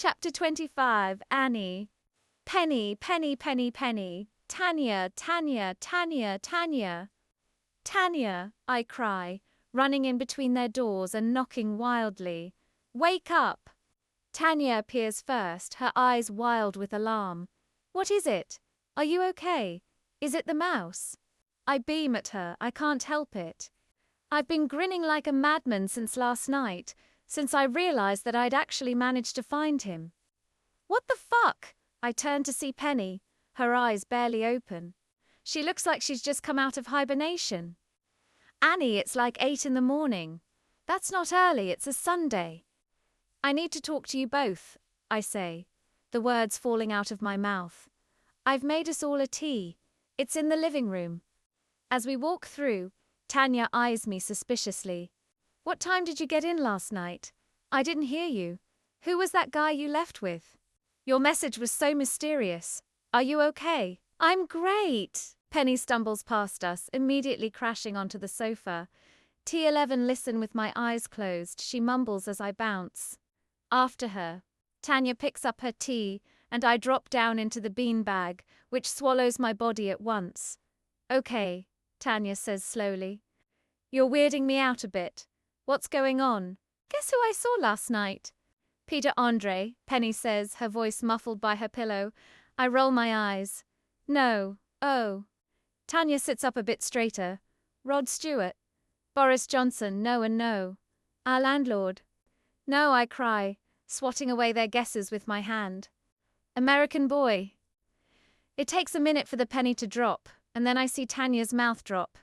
Chapter 25, Annie. Penny, Penny, Penny, Penny. Tanya, Tanya, Tanya, Tanya. Tanya, I cry, running in between their doors and knocking wildly. Wake up! Tanya appears first, her eyes wild with alarm. What is it? Are you okay? Is it the mouse? I beam at her, I can't help it. I've been grinning like a madman since last night, since I realized that I'd actually managed to find him. What the fuck? I turn to see Penny, her eyes barely open. She looks like she's just come out of hibernation. Annie, it's like 8 in the morning. That's not early, it's a Sunday. I need to talk to you both, I say, the words falling out of my mouth. I've made us all a tea. It's in the living room. As we walk through, Tanya eyes me suspiciously. What time did you get in last night? I didn't hear you. Who was that guy you left with? Your message was so mysterious. Are you okay? I'm great. Penny stumbles past us, immediately crashing onto the sofa. T11 listen with my eyes closed, she mumbles as I bounce. After her, Tanya picks up her tea, and I drop down into the beanbag, which swallows my body at once. Okay, Tanya says slowly. You're weirding me out a bit. What's going on? Guess who I saw last night? Peter Andre, Penny says, her voice muffled by her pillow. I roll my eyes. No, oh. Tanya sits up a bit straighter. Rod Stewart. Boris Johnson, no and no. Our landlord. No, I cry, swatting away their guesses with my hand. American boy. It takes a minute for the penny to drop, and then I see Tanya's mouth drop.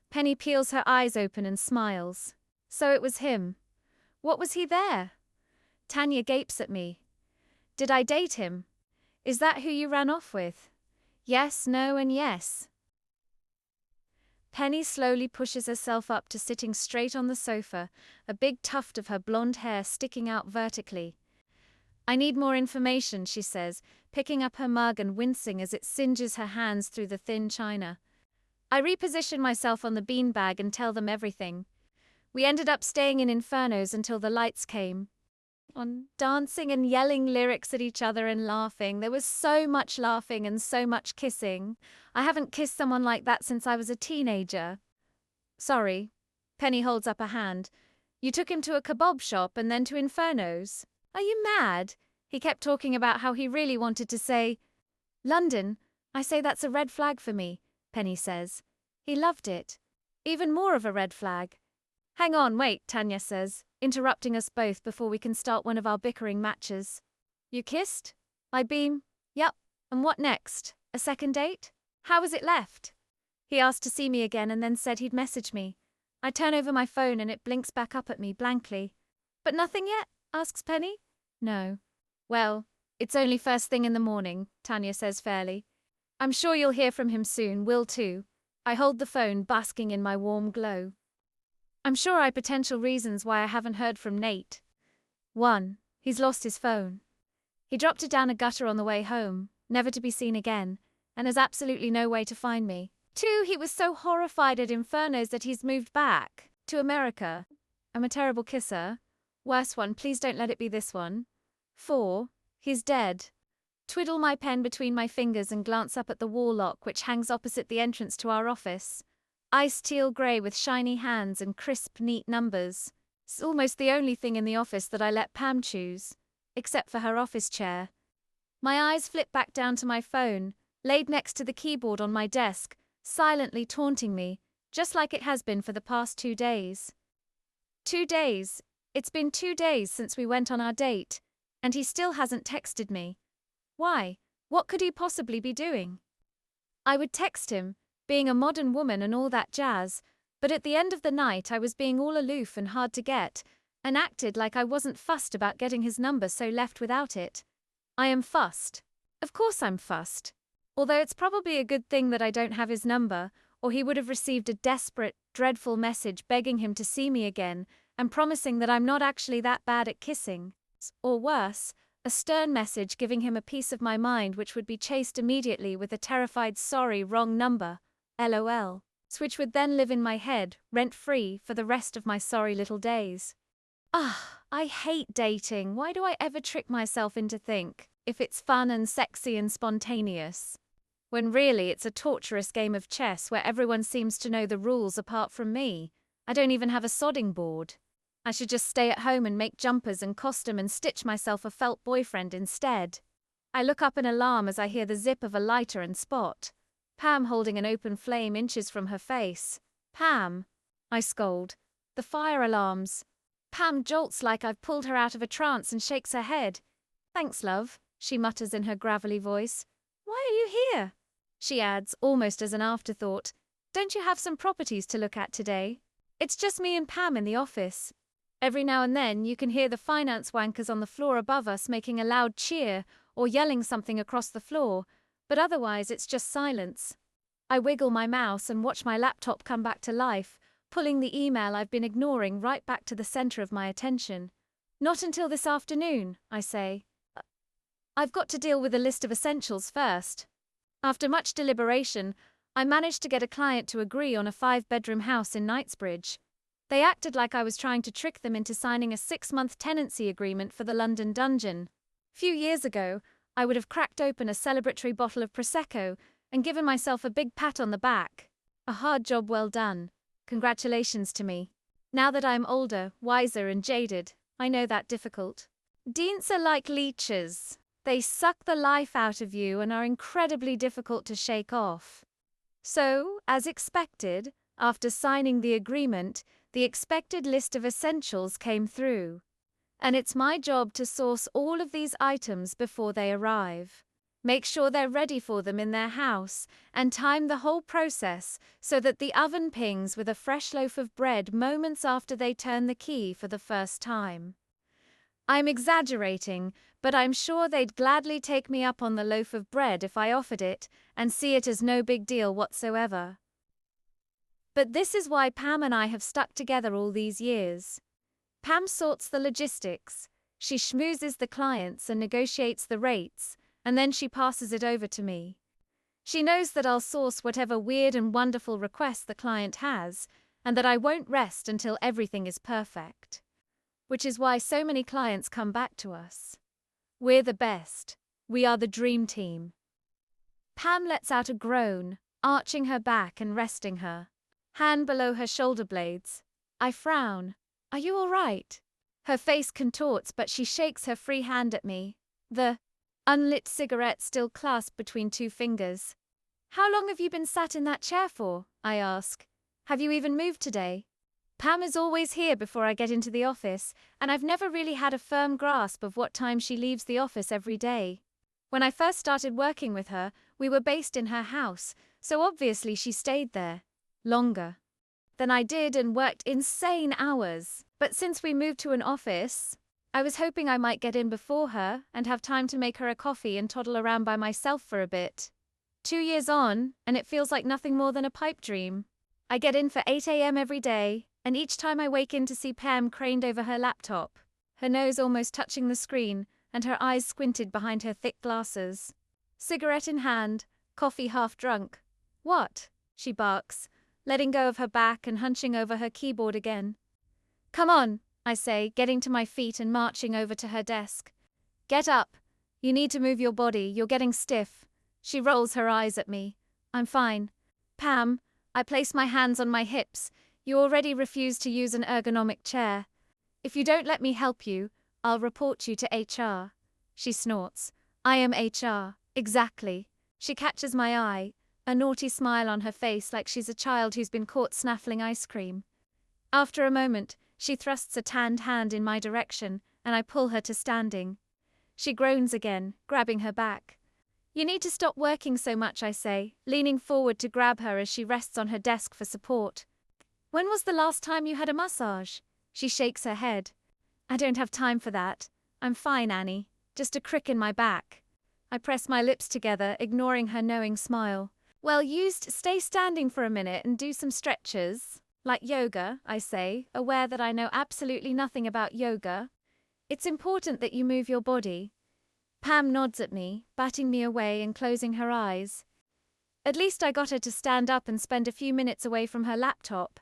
Penny peels her eyes open and smiles. So it was him. What was he there? Tanya gapes at me. Did I date him? Is that who you ran off with? Yes, no, and yes. Penny slowly pushes herself up to sitting straight on the sofa, a big tuft of her blonde hair sticking out vertically. I need more information, she says, picking up her mug and wincing as it singes her hands through the thin china. I reposition myself on the beanbag and tell them everything. We ended up staying in Inferno's until the lights came. On dancing and yelling lyrics at each other and laughing. There was so much laughing and so much kissing. I haven't kissed someone like that since I was a teenager. Sorry. Penny holds up a hand. You took him to a kebab shop and then to Inferno's. Are you mad? He kept talking about how he really wanted to say, London. I say that's a red flag for me, Penny says. He loved it. Even more of a red flag. Hang on, wait, Tanya says, interrupting us both before we can start one of our bickering matches. You kissed? I beam. Yup. And what next? A second date? How was it left? He asked to see me again and then said he'd message me. I turn over my phone and it blinks back up at me blankly. But nothing yet? Asks Penny. No. Well, it's only first thing in the morning, Tanya says fairly. I'm sure you'll hear from him soon, will too. I hold the phone, basking in my warm glow. I'm sure I have potential reasons why I haven't heard from Nate. 1. He's lost his phone. He dropped it down a gutter on the way home, never to be seen again, and has absolutely no way to find me. 2. He was so horrified at Inferno's that he's moved back to America. I'm a terrible kisser. Worst one, please don't let it be this one. 4. He's dead. Twiddle my pen between my fingers and glance up at the wall lock which hangs opposite the entrance to our office. Ice teal grey with shiny hands and crisp, neat numbers. It's almost the only thing in the office that I let Pam choose, except for her office chair. My eyes flip back down to my phone, laid next to the keyboard on my desk, silently taunting me, just like it has been for the past 2 days. 2 days. It's been 2 days since we went on our date, and he still hasn't texted me. Why? What could he possibly be doing? I would text him, being a modern woman and all that jazz, but at the end of the night I was being all aloof and hard to get, and acted like I wasn't fussed about getting his number, so left without it. I am fussed. Of course I'm fussed. Although it's probably a good thing that I don't have his number, or he would have received a desperate, dreadful message begging him to see me again and promising that I'm not actually that bad at kissing. Or worse, a stern message giving him a piece of my mind which would be chased immediately with a terrified sorry, wrong number. LOL, which would then live in my head, rent-free, for the rest of my sorry little days. I hate dating. Why do I ever trick myself into think if it's fun and sexy and spontaneous? When really it's a torturous game of chess where everyone seems to know the rules apart from me. I don't even have a sodding board. I should just stay at home and make jumpers and costume and stitch myself a felt boyfriend instead. I look up in alarm as I hear the zip of a lighter and spot Pam holding an open flame inches from her face. Pam, I scold. The fire alarms. Pam jolts like I've pulled her out of a trance and shakes her head. Thanks, love, she mutters in her gravelly voice. Why are you here? She adds, almost as an afterthought. Don't you have some properties to look at today? It's just me and Pam in the office. Every now and then you can hear the finance wankers on the floor above us making a loud cheer or yelling something across the floor, but otherwise it's just silence. I wiggle my mouse and watch my laptop come back to life, pulling the email I've been ignoring right back to the center of my attention. Not until this afternoon, I say. I've got to deal with a list of essentials first. After much deliberation, I managed to get a client to agree on a 5-bedroom house in Knightsbridge. They acted like I was trying to trick them into signing a 6-month tenancy agreement for the London dungeon. Few years ago, I would have cracked open a celebratory bottle of Prosecco and given myself a big pat on the back. A hard job well done. Congratulations to me. Now that I'm older, wiser and jaded, I know that difficult. Deents are like leeches. They suck the life out of you and are incredibly difficult to shake off. So, as expected, after signing the agreement, the expected list of essentials came through. And it's my job to source all of these items before they arrive. Make sure they're ready for them in their house, and time the whole process so that the oven pings with a fresh loaf of bread moments after they turn the key for the first time. I'm exaggerating, but I'm sure they'd gladly take me up on the loaf of bread if I offered it, and see it as no big deal whatsoever. But this is why Pam and I have stuck together all these years. Pam sorts the logistics, she schmoozes the clients and negotiates the rates, and then she passes it over to me. She knows that I'll source whatever weird and wonderful request the client has, and that I won't rest until everything is perfect. Which is why so many clients come back to us. We're the best. We are the dream team. Pam lets out a groan, arching her back and resting her hand below her shoulder blades. I frown. Are you all right? Her face contorts, but she shakes her free hand at me, the unlit cigarette still clasped between 2 fingers. How long have you been sat in that chair for? I ask. Have you even moved today? Pam is always here before I get into the office, and I've never really had a firm grasp of what time she leaves the office every day. When I first started working with her, we were based in her house, so obviously she stayed there longer than I did and worked insane hours. But since we moved to an office, I was hoping I might get in before her and have time to make her a coffee and toddle around by myself for a bit. 2 years on, and it feels like nothing more than a pipe dream. I get in for 8 a.m. every day, and each time I wake in to see Pam craned over her laptop, her nose almost touching the screen and her eyes squinted behind her thick glasses. Cigarette in hand, coffee half drunk. What? She barks, letting go of her back and hunching over her keyboard again. Come on, I say, getting to my feet and marching over to her desk. Get up. You need to move your body. You're getting stiff. She rolls her eyes at me. I'm fine. Pam, I place my hands on my hips. You already refuse to use an ergonomic chair. If you don't let me help you, I'll report you to HR. She snorts. I am HR. Exactly. She catches my eye, a naughty smile on her face like she's a child who's been caught snaffling ice cream. After a moment, she thrusts a tanned hand in my direction, and I pull her to standing. She groans again, grabbing her back. You need to stop working so much, I say, leaning forward to grab her as she rests on her desk for support. When was the last time you had a massage? She shakes her head. I don't have time for that. I'm fine, Annie. Just a crick in my back. I press my lips together, ignoring her knowing smile. Well, stay standing for a minute and do some stretches. Like yoga, I say, aware that I know absolutely nothing about yoga. It's important that you move your body. Pam nods at me, batting me away and closing her eyes. At least I got her to stand up and spend a few minutes away from her laptop.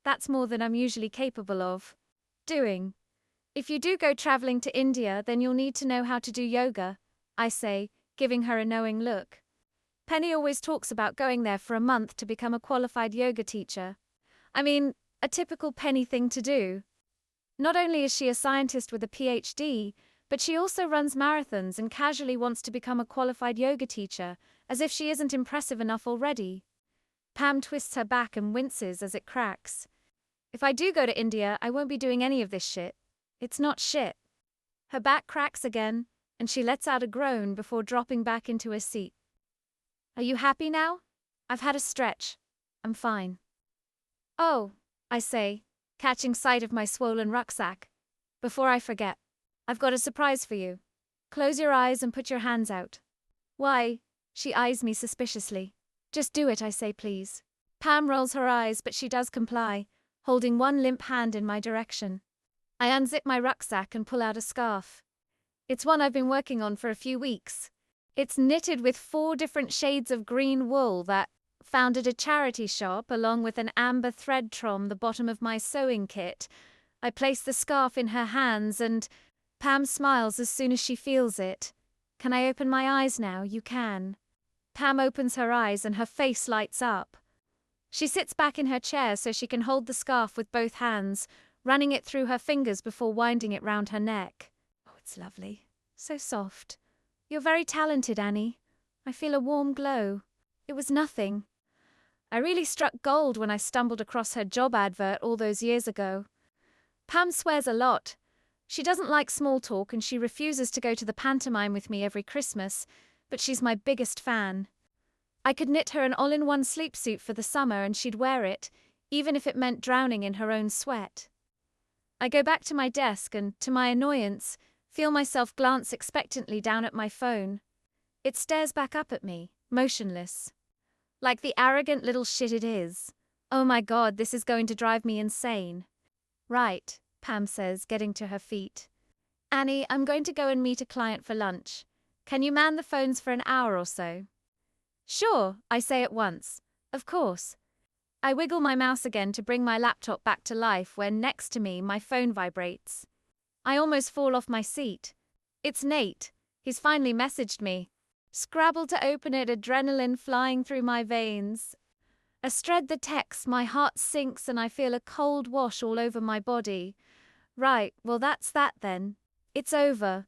That's more than I'm usually capable of doing. If you do go traveling to India, then you'll need to know how to do yoga, I say, giving her a knowing look. Penny always talks about going there for a month to become a qualified yoga teacher. I mean, a typical Penny thing to do. Not only is she a scientist with a PhD, but she also runs marathons and casually wants to become a qualified yoga teacher, as if she isn't impressive enough already. Pam twists her back and winces as it cracks. If I do go to India, I won't be doing any of this shit. It's not shit. Her back cracks again, and she lets out a groan before dropping back into her seat. Are you happy now? I've had a stretch. I'm fine. Oh, I say, catching sight of my swollen rucksack. Before I forget, I've got a surprise for you. Close your eyes and put your hands out. Why? She eyes me suspiciously. Just do it, I say, please. Pam rolls her eyes, but she does comply, holding one limp hand in my direction. I unzip my rucksack and pull out a scarf. It's one I've been working on for a few weeks. It's knitted with 4 different shades of green wool that found at a charity shop, along with an amber thread from the bottom of my sewing kit. I place the scarf in her hands and Pam smiles as soon as she feels it. Can I open my eyes now? You can. Pam opens her eyes and her face lights up. She sits back in her chair so she can hold the scarf with both hands, running it through her fingers before winding it round her neck. Oh, it's lovely. So soft. You're very talented, Annie. I feel a warm glow. It was nothing. I really struck gold when I stumbled across her job advert all those years ago. Pam swears a lot. She doesn't like small talk and she refuses to go to the pantomime with me every Christmas, but she's my biggest fan. I could knit her an all-in-one sleep suit for the summer and she'd wear it, even if it meant drowning in her own sweat. I go back to my desk and, to my annoyance, feel myself glance expectantly down at my phone. It stares back up at me, motionless. Like the arrogant little shit it is. Oh my God, this is going to drive me insane. Right, Pam says, getting to her feet. Annie, I'm going to go and meet a client for lunch. Can you man the phones for an hour or so? Sure, I say at once. Of course. I wiggle my mouse again to bring my laptop back to life when next to me my phone vibrates. I almost fall off my seat. It's Nate. He's finally messaged me. Scrabble to open it, adrenaline flying through my veins. As read the text, my heart sinks and I feel a cold wash all over my body. Right, well that's that then. It's over.